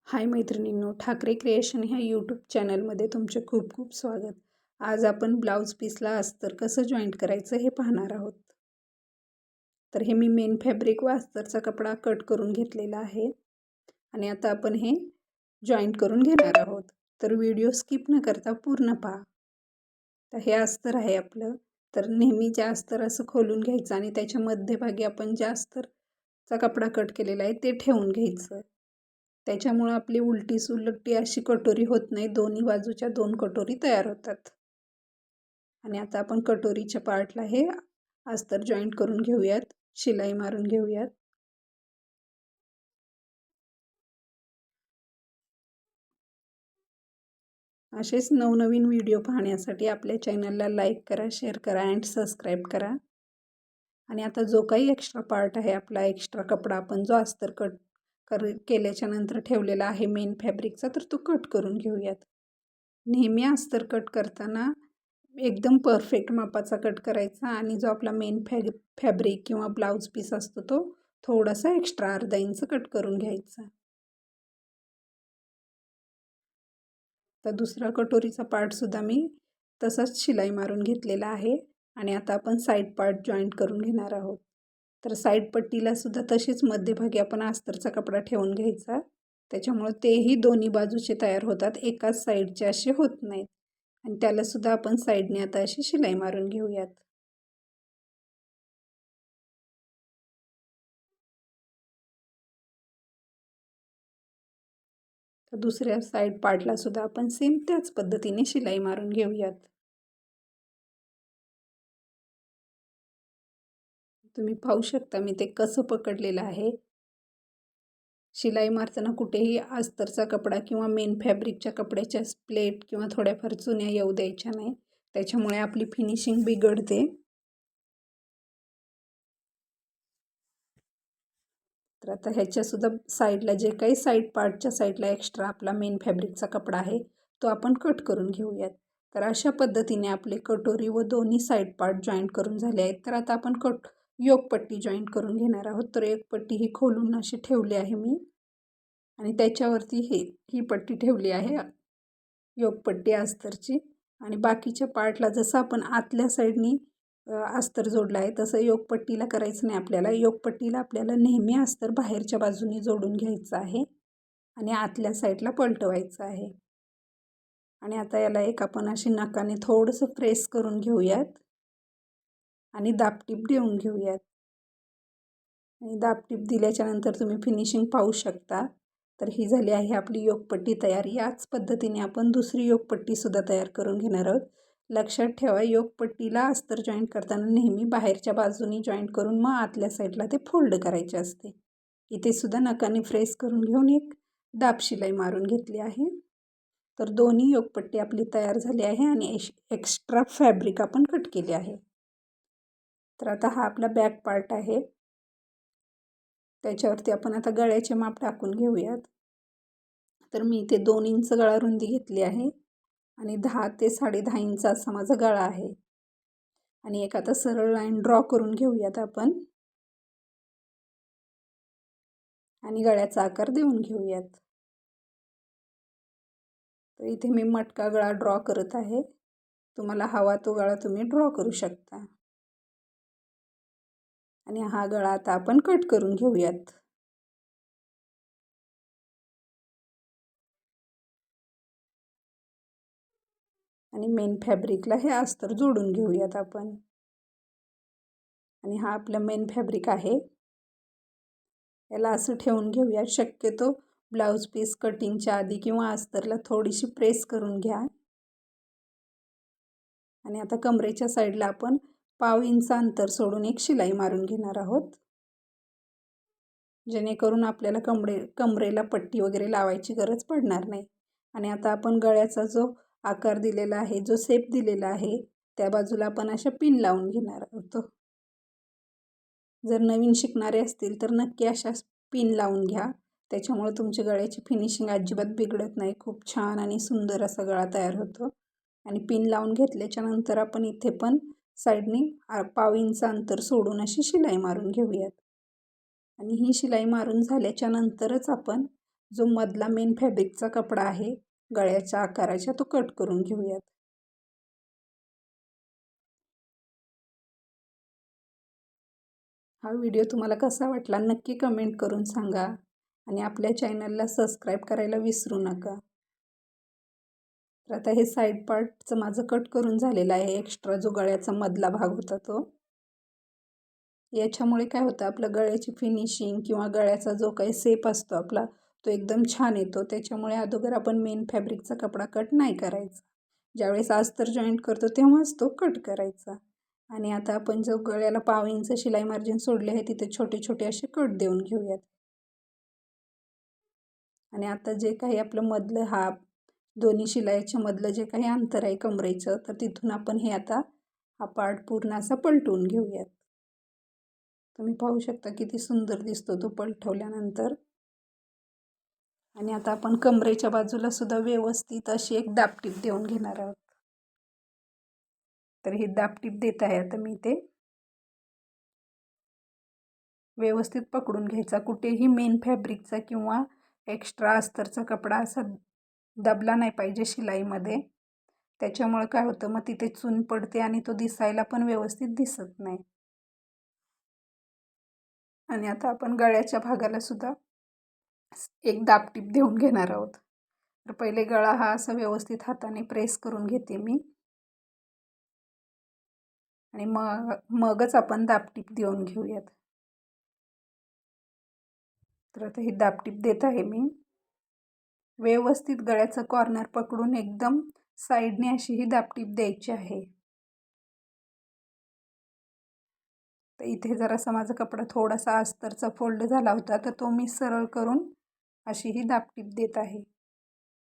हाय मैत्रिणींनो, ठाकरे क्रिएशन ह्या यूट्यूब चॅनलमध्ये तुमचे खूप खूप स्वागत. आज आपण ब्लाऊज पीसला अस्तर कसं जॉईंट करायचं हे पाहणार आहोत. तर हे मी मेन फॅब्रिक व अस्तरचा कपडा कट करून घेतलेला आहे आणि आता आपण हे जॉईंट करून घेणार आहोत. तर व्हिडिओ स्किप न करता पूर्ण पहा. तर हे अस्तर आहे आपलं. तर नेहमी जे अस्तर असं खोलून घ्यायचं आणि त्याच्या मध्यभागी आपण जे अस्तरचा कपडा कट केलेला आहे ते ठेवून घ्यायचं. त्याच्यामुळे आपली उलटी सुलटी अशी कटोरी होत नाही. दोन्ही बाजूच्या 2 कटोरी तयार होतात. आणि आता आपण कटोरीच्या पार्टला हे अस्तर जॉईंट करून घेऊयात, शिलाई मारून घेऊयात. असेच नवनवीन व्हिडिओ पाहण्यासाठी आपल्या चॅनलला लाईक करा, शेअर करा अँड सबस्क्राईब करा. आणि आता जो काही एक्स्ट्रा पार्ट आहे आपला, एक्स्ट्रा कपडा आपण जो अस्तर केल्याच्या नंतर ठेवलेला आहे मेन फॅब्रिकचा, तर तो कट करून घेऊयात. नेहमी अस्तर कट करताना एकदम परफेक्ट मापाचा कट करायचा आणि जो आपला मेन फॅब्रिक किंवा ब्लाऊज पीस असतो तो थोडासा एक्स्ट्रा अर्धा इंच कट करून घ्यायचा. तर दुसरा कटोरीचा पार्टसुद्धा मी तसाच शिलाई मारून घेतलेला आहे आणि आता आपण साईड पार्ट जॉईंट करून घेणार आहोत. तर साईड पट्टीला सुद्धा तशीच मध्यभागी आपण अस्तरचा कपडा ठेवून घ्यायचा. त्याच्यामुळे तेही दोन्ही बाजूचे तयार होतात, एकाच साईडचे असे होत नाहीत. आणि त्याला सुद्धा आपण साईडने आता अशी शिलाई मारून घेऊयात. तर दुसऱ्या साईड पार्टला सुद्धा आपण सेम त्याच पद्धतीने शिलाई मारून घेऊयात. तुम्ही पाहू शकता मी ते कसं पकडलेलं आहे. शिलाई मारताना कुठेही अस्तरचा कपडा किंवा मेन फॅब्रिकच्या कपड्याच्या प्लेट किंवा थोड्याफार चुन्या येऊ द्यायच्या नाही. त्याच्यामुळे आपली फिनिशिंग बिघडते. तर आता ह्याच्यासुद्धा साईडला जे काही साईड पार्टच्या साईडला एक्स्ट्रा आपला मेन फॅब्रिकचा कपडा आहे तो आपण कट करून घेऊयात. तर अशा पद्धतीने आपले कटोरी व दोन्ही साईड पार्ट जॉईंट करून झाले आहेत. तर आता आपण योकपट्टी जॉईंट करून घेणार आहोत. तर एक पट्टी ही खोलून अशी ठेवली आहे मी आणि त्याच्यावरती ही पट्टी ठेवली आहे योकपट्टी अस्तरची. आणि बाकीच्या पार्टला जसं आपण आतल्या साईडनी अस्तर जोडला आहे तसं योकपट्टीला करायचं नाही आपल्याला. योकपट्टीला आपल्याला नेहमी अस्तर बाहेरच्या बाजूने जोडून घ्यायचं आहे आणि आतल्या साईडला पलटवायचं आहे. आणि आता याला एक आपण अशी नखाने थोडंसं प्रेस करून घेऊयात आणि दाबटीप देऊन घेऊयात. आणि दाबटीप दिल्याच्या नंतर तुम्ही फिनिशिंग पाहू शकता. तर ही झाली आहे आपली योकपट्टी तयार. याच पद्धतीने आपण दुसरी योकपट्टीसुद्धा तयार करून घेणार आहोत. लक्षात ठेवा, योकपट्टीला अस्तर जॉईंट करताना नेहमी बाहेरच्या बाजूनी जॉईंट करून मग आतल्या साईडला ते फोल्ड करायचे असते. इथे सुद्धा नखाने प्रेस करून घेऊन एक दाब शिलाई मारून घेतली आहे. तर दोन्ही योकपट्टी आपली तयार झाली आहे आणि एक्स्ट्रा फॅब्रिक आपण कट केले आहे. तर आता हा आपला बॅक पार्ट आहे. त्याच्यावरती आपण आता गळ्याचे माप टाकून घेऊयात. तर मी इथे 2 इंच गळा रुंदी घेतली आहे आणि 10 ते 10.5 इंच असा माझा गळा आहे. आणि एक आता सरळ लाईन ड्रॉ करून घेऊयात आपण आणि गळ्याचा आकार देऊन घेऊयात. तर इथे मी मटका गळा ड्रॉ करत आहे. तुम्हाला हवा तो गळा तुम्ही ड्रॉ करू शकता. आणि हा गळा आता आपण कट करून घेऊयात. आणि मेन फॅब्रिकला हे अस्तर जोडून घेऊयात आपण. आणि हा आपला मेन फॅब्रिक आहे. याला असं ठेवून घेऊयात. शक्यतो ब्लाऊज पीस कटिंगच्या आधी किंवा अस्तरला थोडीशी प्रेस करून घ्या. आणि आता कमरेच्या साईडला आपण 1/2 इंच अंतर सोडून एक शिलाई मारून घेणार आहोत, जेणेकरून आपल्याला कमरेला पट्टी वगैरे लावायची गरज पडणार नाही. आणि आता आपण गळ्याचा जो आकार दिलेला आहे, जो शेप दिलेला आहे, त्या बाजूला आपण अशा पिन लावून घेणार आहोत. जर नवीन शिकणारे असतील तर नक्की अशा पिन लावून घ्या. त्याच्यामुळे तुमच्या गळ्याची फिनिशिंग अजिबात बिघडत नाही. खूप छान आणि सुंदर असा गळा तयार होतो. आणि पिन लावून घेतल्याच्या नंतर आपण इथे पण साईडने 1/2 इंच अंतर सोडून अशी शिलाई मारून घेऊयात. आणि ही शिलाई मारून झाल्याच्या नंतरच आपण जो मधला मेन फॅब्रिकचा कपडा आहे गळ्याच्या आकाराच्या तो कट करून घेऊयात. हा व्हिडिओ तुम्हाला कसा वाटला नक्की कमेंट करून सांगा आणि आपल्या चॅनलला सबस्क्राईब करायला विसरू नका. तर आता हे साईड पार्टचं माझं कट करून झालेलं आहे. एक्स्ट्रा जो गळ्याचा मधला भाग होता तो. याच्यामुळे काय होतं आपलं गळ्याची फिनिशिंग किंवा गळ्याचा जो काही शेप असतो आपला तो एकदम छान येतो. त्याच्यामुळे अगोदर आपण मेन फॅब्रिकचा कपडा कट नाही करायचा. ज्यावेळेस अस्तर जॉईंट करतो तेव्हाच तो कट करायचा. आणि आता आपण जो गळ्याला 1/2 इंच शिलाई मार्जिन सोडले आहे तिथे छोटे छोटे असे कट देऊन घेऊयात. आणि आता जे काही आपलं मधलं हा दोन्ही शिलाईच्या मधलं जे काही अंतर आहे कमरेचं तर तिथून आपण हे आता हा पार्ट पूर्ण असा पलटवून घेऊयात. तुम्ही पाहू शकता किती सुंदर दिसतो तो पलटवल्यानंतर. आणि आता आपण कमरेच्या बाजूला सुद्धा व्यवस्थित अशी एक दापटीप देऊन घेणार आहोत. तर ही दापटीप देत आहे आता मी ते व्यवस्थित पकडून घ्यायचा. कुठेही मेन फॅब्रिकचा किंवा एक्स्ट्रा अस्तरचा कपडा असा दबला नाही पाहिजे शिलाईमध्ये. त्याच्यामुळे काय होतं मग तिथे चून पडते आणि तो दिसायला पण व्यवस्थित दिसत नाही. आणि आता आपण गळ्याच्या भागाला सुद्धा एक दापटीप देऊन घेणार आहोत. तर पहिले गळा हा असा व्यवस्थित हाताने प्रेस करून घेते मी आणि मगच आपण दापटीप देऊन घेऊयात. तर आता ही दापटीप देत आहे मी. व्यवस्थित गळ्याचा कॉर्नर पकडून एकदम साईडने अशी ही दापटीप द्यायची आहे. तर इथे जरासा माझा कपडा थोडासा अस्तरचा फोल्ड झाला होता तर तो मी सरळ करून अशी ही दापटीप देत आहे.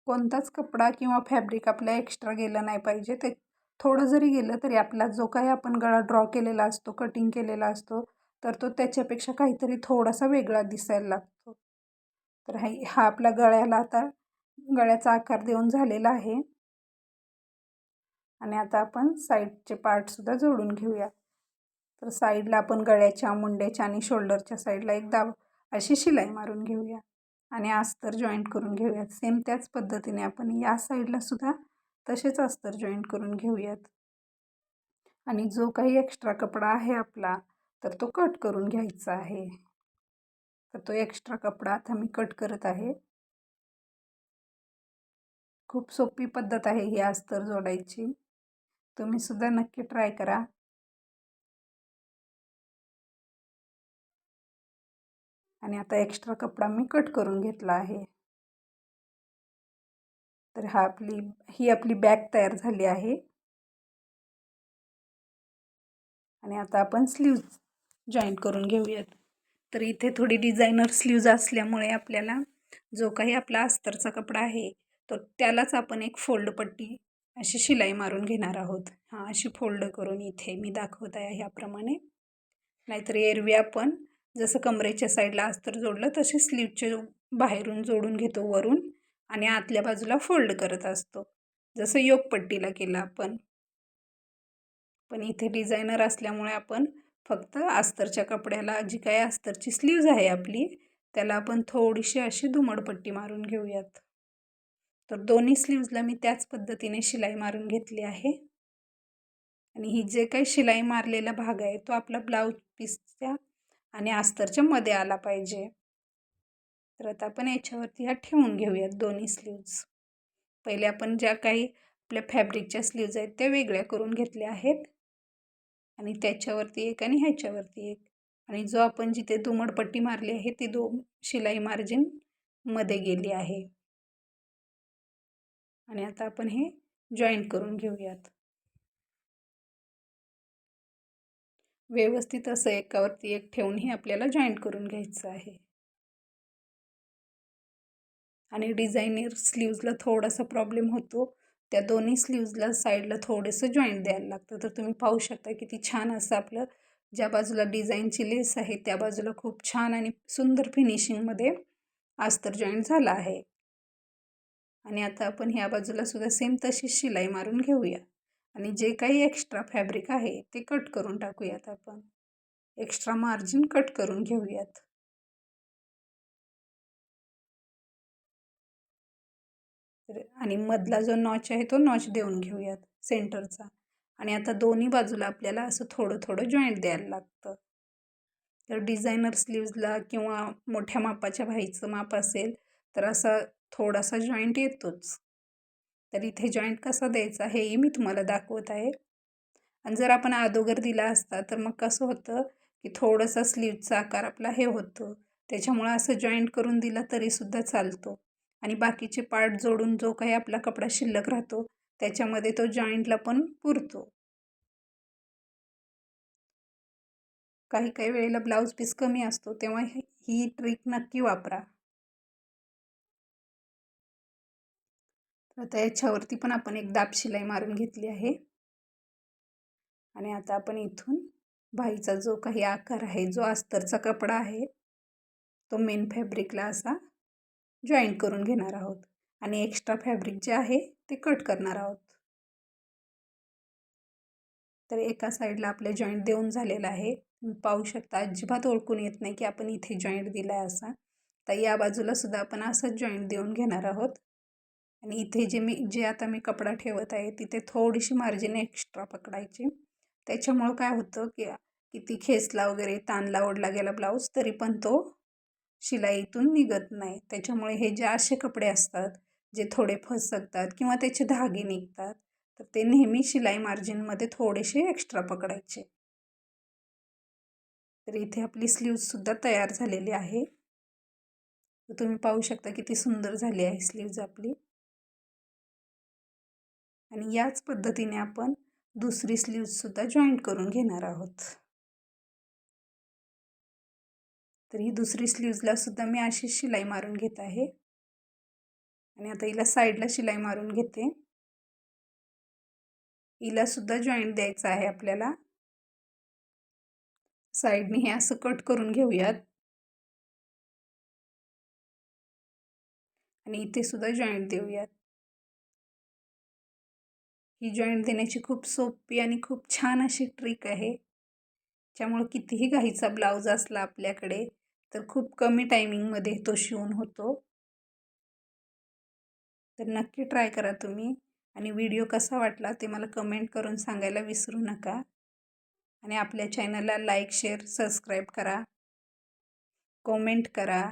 कोणताच कपडा किंवा फॅब्रिक आपला एक्स्ट्रा गेला नाही पाहिजे. ते थोडं जरी गेलं तरी आपला जो काही आपण गळा ड्रॉ केलेला असतो कटिंग केलेला असतो तर तो त्याच्यापेक्षा काहीतरी थोडासा वेगळा दिसायला लागतो. तर हा आपला गळ्याला आता गळ्याचा आकार देऊन झालेला आहे. आणि आता आपण साईडचे पार्टसुद्धा जोडून घेऊया. तर साईडला आपण गळ्याच्या मुंड्याच्या आणि शोल्डरच्या साईडला एकदा अशी शिलाई मारून घेऊया आणि अस्तर जॉईंट करून घेऊयात. सेम त्याच पद्धतीने आपण या साईडला सुद्धा तसेच अस्तर जॉईंट करून घेऊयात. आणि जो काही एक्स्ट्रा कपडा आहे आपला तर तो कट करून घ्यायचा आहे. तर तो एक्स्ट्रा कपडा आता मी कट करत आहे. खूप सोपी पद्धत आहे ही अस्तर जोडायची. तुम्ही सुद्धा नक्की ट्राय करा. आणि आता एक्स्ट्रा कपडा मी कट करून घेतला आहे. तर ही आपली बॅक तयार झाली आहे. आणि आता आपण स्लीव्ज जॉईंट करून घेऊयात. तर इथे थोडी डिझायनर स्लीव्ज असल्यामुळे आपल्याला जो काही आपला अस्तरचा कपडा आहे तो त्यालाच आपण एक फोल्ड पट्टी अशी शिलाई मारून घेणार आहोत. अशी फोल्ड करून इथे मी दाखवत आहे ह्याप्रमाणे. नाहीतर एरवी आपण जसं कमरेच्या साईडला अस्तर जोडलं तसे स्लीवचे बाहेरून जोडून घेतो वरून आणि आतल्या बाजूला फोल्ड करत असतो जसं योगपट्टीला केलं आपण. पण इथे डिझायनर असल्यामुळे आपण फक्त अस्तरच्या कपड्याला जी काही अस्तरची स्लीव्ज आहे आपली त्याला आपण थोडीशी अशी दुमडपट्टी मारून घेऊयात. तर दोन्ही स्लीव्जला मी त्याच पद्धतीने शिलाई मारून घेतली आहे. आणि ही जे काही शिलाई मारलेला भाग आहे तो आपला ब्लाऊज पीसच्या आणि अस्तरच्या मध्ये आला पाहिजे. तर आता आपण याच्यावरती ह्या ठेवून घेऊयात दोन्ही स्लीव्ज. पहिले आपण ज्या काही आपल्या फॅब्रिकच्या स्लीव्ज आहेत त्या वेगळ्या करून घेतल्या आहेत आणि त्याच्यावरती एक आणि ह्याच्यावरती एक. आणि जो आपण जिथे दुमडपट्टी मारली आहे ती शिलाई मार्जिन मध्ये गेली आहे. आणि आता आपण हे जॉईंट करून घेऊयात. व्यवस्थित असं एकावरती एक ठेवून आपल्याला जॉईंट करून घ्यायचं आहे. आणि डिझायनर स्लीव्जला थोडासा प्रॉब्लेम होतो. त्या दोन्ही स्लीव्जला साईडला थोडंसं जॉईंट द्यायला लागतं. तर तुम्ही पाहू शकता किती छान असं आपलं ज्या बाजूला डिझाईनची लेस आहे त्या बाजूला खूप छान आणि सुंदर फिनिशिंगमध्ये अस्तर जॉईंट झाला आहे. आणि आता आपण ह्या बाजूला सुद्धा सेम तशीच शिलाई मारून घेऊया आणि जे काही एक्स्ट्रा फॅब्रिक आहे ते कट करून टाकूयात. आपण एक्स्ट्रा मार्जिन कट करून घेऊयात. तर आणि मधला जो नॉच आहे तो नॉच देऊन घेऊयात सेंटरचा. आणि आता दोन्ही बाजूला आपल्याला असं थोडं थोडं जॉईंट द्यायला लागतं. तर डिझायनर स्लीव्जला किंवा मोठ्या मापाच्या बाहीचं माप असेल तर असा थोडासा जॉईंट येतोच. तर इथे जॉईंट कसा द्यायचा हेही मी तुम्हाला दाखवत आहे. आणि जर आपण अगोदर दिला असता तर मग कसं होतं की थोडंसं स्लीवचा आकार आपला हे होतो. त्याच्यामुळं असं जॉईंट करून दिला तरीसुद्धा चालतो. आणि बाकीचे पार्ट जोडून जो काही आपला कपडा शिल्लक राहतो त्याच्यामध्ये तो जॉईंटला पण पुरतो. काही काही वेळेला ब्लाऊज पीस कमी असतो तेव्हा ही ट्रिक नक्की वापरा. आता याच्यावरती पण आपण एक दाब शिलाई मारून घेतली आहे. आणि आता आपण इथून बाहीचा जो काही आकार आहे, जो अस्तरचा कपडा आहे तो मेन फॅब्रिकला असा जॉईंट करून घेणार आहोत. आणि एक्स्ट्रा फॅब्रिक जे आहे ते कट करणार आहोत. तर एका साईडला आपले जॉईंट देऊन झालेला आहे. तुम्ही पाहू शकता अजिबात ओळखून येत नाही की आपण इथे जॉईंट दिला आहे असा. तर या बाजूला सुद्धा आपण असंच जॉईंट देऊन घेणार आहोत. आणि इथे जे आता मी कपडा ठेवत आहे तिथे थोडीशी मार्जिन एक्स्ट्रा पकडायची. त्याच्यामुळं काय होतं की किती खेचला वगैरे ताणला ओढला गेला ब्लाऊज तरी पण तो शिलाईतून निघत नाही. त्याच्यामुळे हे जे असे कपडे असतात जे थोडे फसकतात किंवा त्याचे धागे निघतात तर ते नेहमी शिलाई मार्जिनमध्ये थोडेसे एक्स्ट्रा पकडायचे. तर इथे आपली स्लीव्जसुद्धा तयार झालेली आहे. तर तुम्ही पाहू शकता किती सुंदर झाली आहे स्लीव्ज आपली. आणि याच पद्धतीने आपण दुसरी स्लीव्जसुद्धा जॉईंट करून घेणार आहोत. तर ही दुसरी स्लीव्जला सुद्धा मी अशी शिलाई मारून घेत आहे. आणि आता हिला साईडला शिलाई मारून घेते. हिला सुद्धा जॉईंट द्यायचा आहे आपल्याला. साईडने हे असं कट करून घेऊयात. आणि इथे सुद्धा जॉईंट देऊयात. ही जॉईंट देण्याची खूप सोपी आणि खूप छान अशी ट्रिक आहे. त्यामुळे कितीही घाईचा ब्लाऊज असला आपल्याकडे तर खूप कमी टायमिंगमध्ये तो शिवून होतो. तर नक्की ट्राय करा तुम्ही. आणि व्हिडिओ कसा वाटला ते मला कमेंट करून सांगायला विसरू नका. आणि आपल्या चॅनलला लाईक, शेअर, सबस्क्राईब करा. कमेंट करा.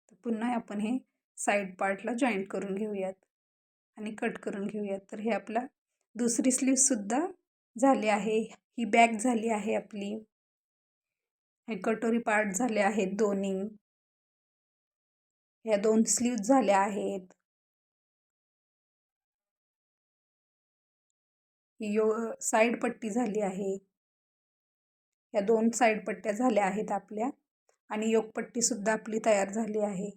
तर पुन्हा आपण हे साईड पार्टला जॉईंट करून घेऊयात आणि कट करून घेऊयात. तर हे आपला दुसरी स्लीव्हसुद्धा झाली आहे. ही बॅक झाली आहे आपली. हे कटोरी पार्ट झाले आहेत दोन्ही. ह्या दोन स्लीव्ज झाल्या आहेत. ही साईड पट्टी झाली आहे. या दोन साईड पट्ट्या झाल्या आहेत आपल्या. आणि योगपट्टीसुद्धा आपली तयार झाली आहे.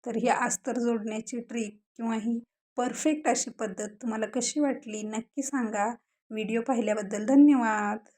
तर ही अस्तर जोडण्याची ट्रिक किंवा ही परफेक्ट अशी पद्धत तुम्हाला कशी वाटली नक्की सांगा. व्हिडिओ पाहिल्याबद्दल धन्यवाद.